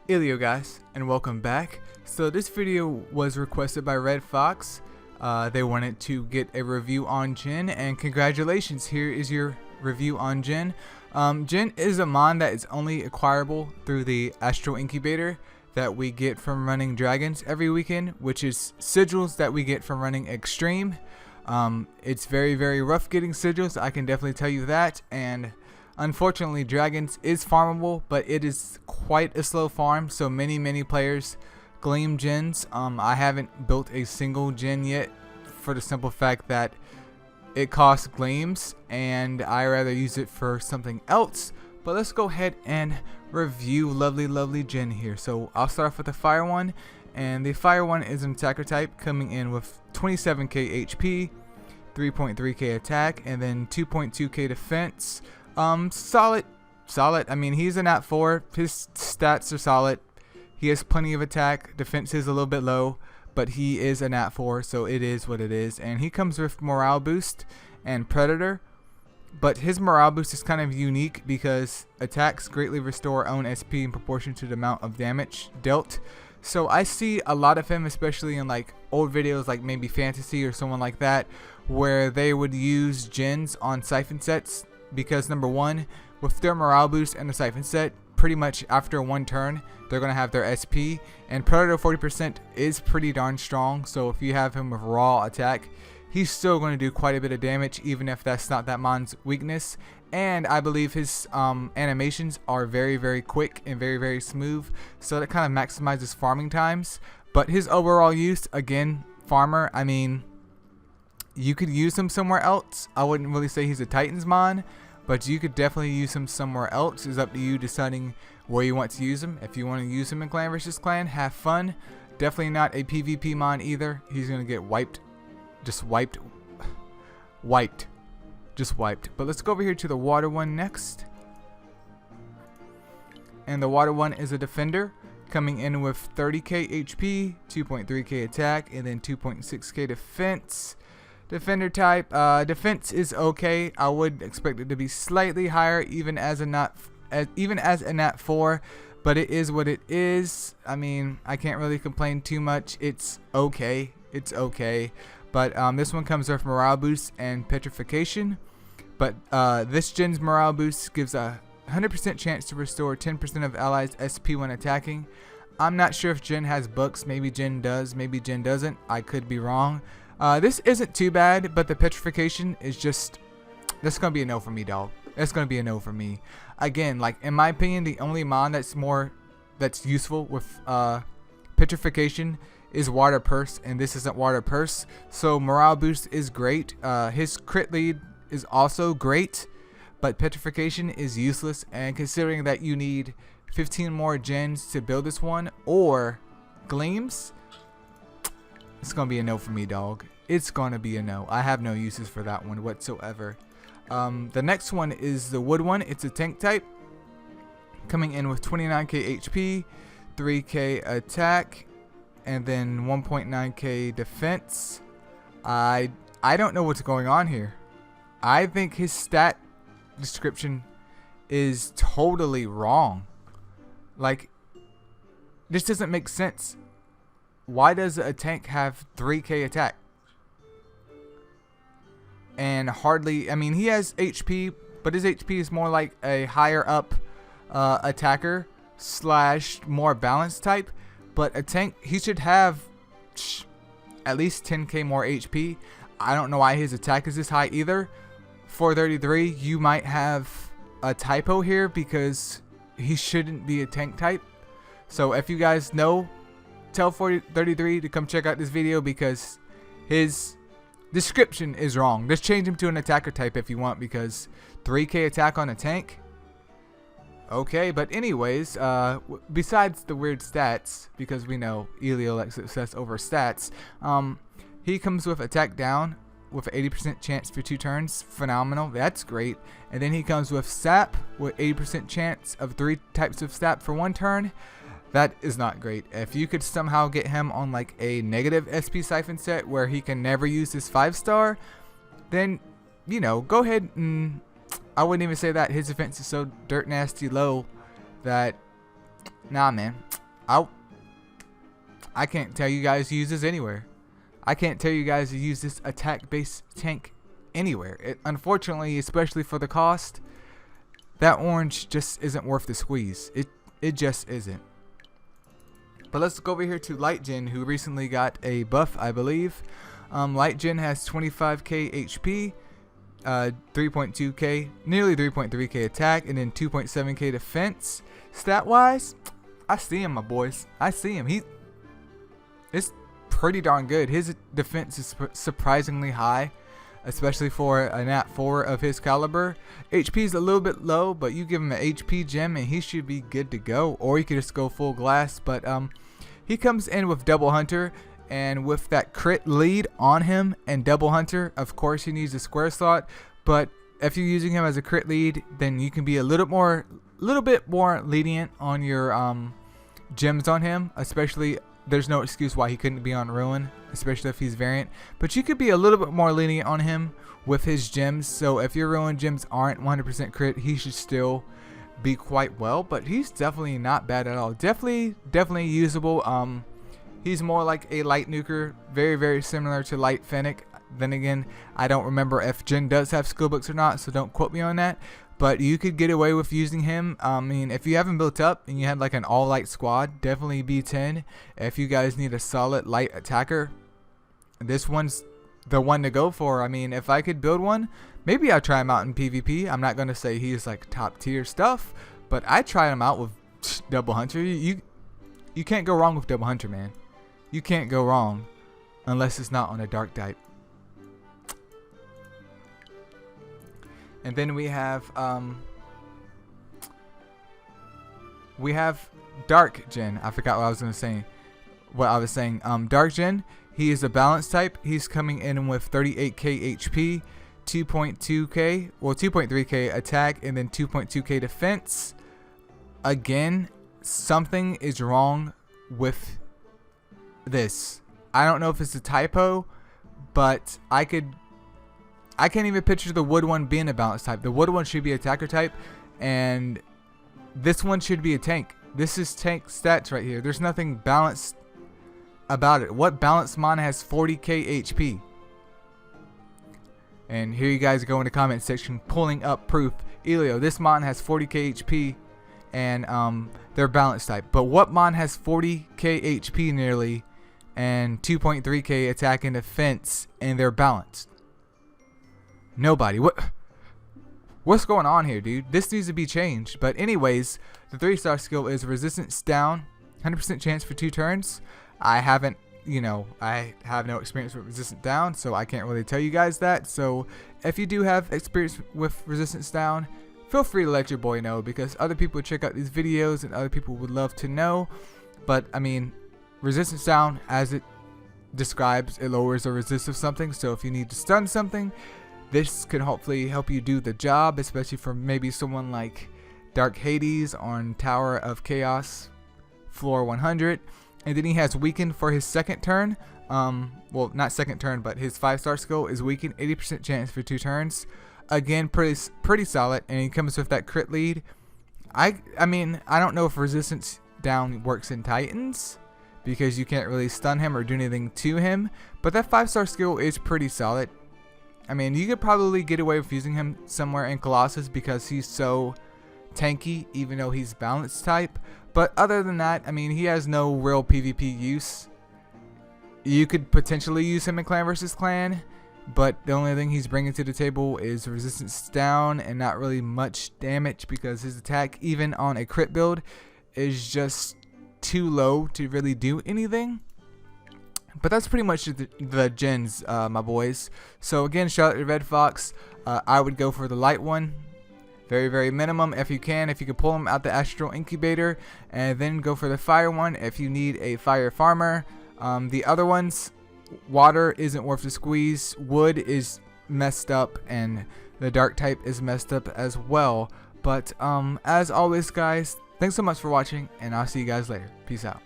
Eileo guys, and welcome back. So this video was requested by Red Fox. They wanted to get a review on Jinn, and congratulations, here is your review on Jinn. Jinn is a mon that is only acquirable through the Astral Incubator that we get from running dragons every weekend, which is sigils that we get from running extreme. It's very rough getting sigils, I can definitely tell you that, and unfortunately dragons is farmable, but it is quite a slow farm, so many players gleam Jinns. I haven't built a single Jinn yet for the simple fact that it costs gleams and I rather use it for something else. But let's go ahead and review lovely Jinn here. So I'll start off with the fire one, and the fire one is an attacker type coming in with 27k HP, 3.3k attack, and then 2.2k defense. Solid. I mean, he's a nat 4. His stats are solid. He has plenty of attack. Defense is a little bit low, but he is a nat 4, so it is what it is. And he comes with morale boost and predator, but his morale boost is kind of unique because attacks greatly restore own SP in proportion to the amount of damage dealt. So I see a lot of him, especially in like old videos, like maybe fantasy or someone like that, where they would use Jinns on siphon sets. Because number one, with their morale boost and the siphon set, pretty much after one turn they're going to have their SP, and predator 40% is pretty darn strong. So if you have him with raw attack, he's still going to do quite a bit of damage, even if that's not that mon's weakness. And I believe his animations are very quick and very smooth, so that kind of maximizes farming times. But his overall use, again, farmer, I mean, you could use him somewhere else. I wouldn't really say he's a Titans mon, but you could definitely use him somewhere else. It's up to you deciding where you want to use him. If you want to use him in clan versus clan, have fun. Definitely not a PvP mon either. He's going to get wiped. Just wiped. But let's go over here to the water one next. And the water one is a defender coming in with 30k HP, 2.3k attack, and then 2.6k defense. Defender type, defense is okay. I would expect it to be slightly higher, even as a nat 4, but it is what it is. I mean, I can't really complain too much. It's okay. But this one comes with morale boost and petrification. But this Jinn's morale boost gives a 100% chance to restore 10% of allies' SP when attacking. I'm not sure if Jinn has books. Maybe Jinn does. Maybe Jinn doesn't. I could be wrong. This isn't too bad, but the petrification is just, that's gonna be a no for me, dog. That's gonna be a no for me. Again, like in my opinion, the only mon that's useful with petrification is water purse, and this isn't water purse. So morale boost is great. His crit lead is also great, but petrification is useless. And considering that you need 15 more gens to build this one or gleams, it's gonna be a no for me, dog. It's gonna be a no. I have no uses for that one whatsoever. The next one is the wood one. It's a tank type coming in with 29k HP, 3k attack, and then 1.9k defense. I don't know what's going on here. I think his stat description is totally wrong. Like, this doesn't make sense. Why does a tank have 3k attack? And hardly, I mean, he has HP, but his HP is more like a higher up attacker / more balanced type. But a tank, he should have at least 10k more HP. I don't know why his attack is this high either. 433, you might have a typo here because he shouldn't be a tank type. So if you guys know, tell 433 to come check out this video because his description is wrong. Just change him to an attacker type if you want, because 3k attack on a tank. Okay, but anyways, besides the weird stats, because we know Eileo likes success over stats, he comes with attack down with 80% chance for 2 turns. Phenomenal. That's great. And then he comes with sap with 80% chance of 3 types of sap for 1 turn. That is not great. If you could somehow get him on like a negative SP siphon set where he can never use his 5-star, then, you know, go ahead and, I wouldn't even say that. His defense is so dirt nasty low that, nah man, I can't tell you guys to use this anywhere. I can't tell you guys to use this attack-based tank anywhere. Unfortunately, especially for the cost, that orange just isn't worth the squeeze. It just isn't. But let's go over here to Light Jinn, who recently got a buff, I believe. Light Jinn has 25k HP, 3.2k, nearly 3.3k attack, and then 2.7k defense. Stat-wise, I see him, my boys. I see him. It's pretty darn good. His defense is surprisingly high, especially for a Nat 4 of his caliber. HP is a little bit low, but you give him an HP gem and he should be good to go. Or you could just go full glass. But he comes in with Double Hunter, and with that crit lead on him and Double Hunter, of course he needs a square slot. But if you're using him as a crit lead, then you can be a little bit more lenient on your gems on him, especially. There's no excuse why he couldn't be on Ruin, especially if he's variant. But you could be a little bit more lenient on him with his gems. So if your Ruin gems aren't 100% crit, he should still be quite well. But he's definitely not bad at all. Definitely usable. He's more like a light nuker, very similar to Light Fennec. Then again, I don't remember if Jinn does have skill books or not, so don't quote me on that. But you could get away with using him. I mean, if you haven't built up and you had like an all light squad, definitely B10. If you guys need a solid light attacker, this one's the one to go for. I mean, if I could build one, maybe I'll try him out in PvP. I'm not going to say he's like top tier stuff, but I tried him out with Double Hunter. You can't go wrong with Double Hunter, man. You can't go wrong unless it's not on a dark type. And then we have Dark Jinn. I forgot what I was gonna say. Dark Jinn. He is a balance type. He's coming in with 38k HP, 2.3k attack, and then 2.2k defense. Again, something is wrong with this. I don't know if it's a typo, but I can't even picture the wood one being a balance type. The wood one should be attacker type, and this one should be a tank. This is tank stats right here. There's nothing balanced about it. What balanced mon has 40k HP? And here you guys go in the comment section pulling up proof. Eileo, this mon has 40k HP, and they're balanced type. But what mon has 40k HP nearly and 2.3k attack and defense, and they're balanced? Nobody. What's going on here, dude? This needs to be changed. But anyways, the 3-star skill is resistance down, 100% chance for 2 turns. I have no experience with resistance down, so I can't really tell you guys that. So if you do have experience with resistance down, feel free to let your boy know, because other people check out these videos and other people would love to know. But I mean, resistance down, as it describes, it lowers the resist of something. So if you need to stun something, this could hopefully help you do the job, especially for maybe someone like Dark Hades on Tower of Chaos, floor 100. And then he has weakened for his second turn. Well, not second turn, but his 5-star skill is weakened, 80% chance for 2 turns. Again, pretty solid, and he comes with that crit lead. I mean, I don't know if resistance down works in Titans, because you can't really stun him or do anything to him. But that 5-star skill is pretty solid. I mean, you could probably get away with using him somewhere in Colossus because he's so tanky, even though he's balanced type. But other than that, I mean, he has no real PvP use. You could potentially use him in clan versus clan, but the only thing he's bringing to the table is resistance down and not really much damage, because his attack, even on a crit build, is just too low to really do anything. But that's pretty much the gens, my boys. So again, shout out to Red Fox. I would go for the light one. Very minimum if you can. If you can pull them out the Astral Incubator. And then go for the fire one if you need a fire farmer. The other ones, water isn't worth the squeeze. Wood is messed up. And the dark type is messed up as well. But as always, guys, thanks so much for watching. And I'll see you guys later. Peace out.